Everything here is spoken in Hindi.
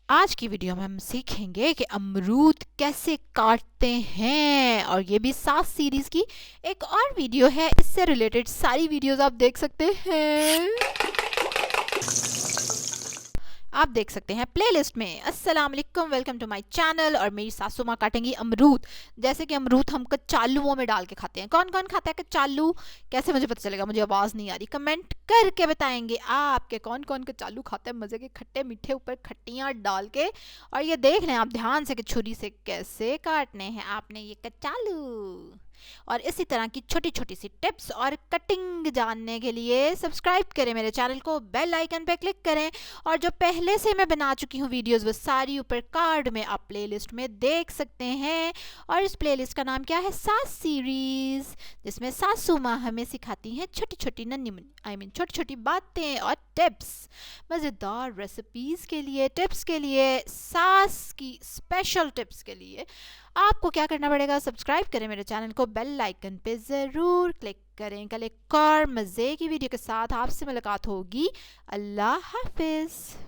आज की वीडियो में हम सीखेंगे कि अमरूद कैसे काटते हैं, और ये भी 7 सीरीज की एक और वीडियो है। इससे रिलेटेड सारी वीडियोस आप देख सकते हैं, आप देख सकते हैं प्लेलिस्ट में। अस्सलाम वालेकुम, वेलकम टू माय चैनल। और मेरी सासू माँ काटेंगी अमरूद। जैसे कि अमरूद हम कच्चालुओं में डाल के खाते हैं। कौन कौन खाता है कच्चालू? कैसे मुझे पता चलेगा? मुझे आवाज़ नहीं आ रही, कमेंट करके बताएंगे आपके कौन कौन कच्चालू खाते हैं मज़े के खट्टे मीठे ऊपर खट्टियाँ डाल के। और ये देख लें आप ध्यान से कि छुरी से कैसे काटने हैं आपने ये कच्चालू। और इसी तरह की छोटी छोटी सी टिप्स और कटिंग जानने के लिए सब्सक्राइब करें मेरे चैनल को, बेल आइकन पे क्लिक करें। और जो पहले से मैं बना चुकी हूँ वीडियोस वो सारी ऊपर कार्ड में आप प्लेलिस्ट में देख सकते हैं। और इस प्लेलिस्ट का नाम क्या है? 7 सीरीज, जिसमें सासू माँ हमें सिखाती हैं छोटी छोटी नन्ही छोटी छोटी बातें और टिप्स। मज़ेदार रेसिपीज़ के लिए, टिप्स के लिए, सास की स्पेशल टिप्स के लिए आपको क्या करना पड़ेगा? सब्सक्राइब करें मेरे चैनल को, बेल आइकन पे ज़रूर क्लिक करें। कल एक और मज़े की वीडियो के साथ आपसे मुलाकात होगी। अल्लाह हाफिज़।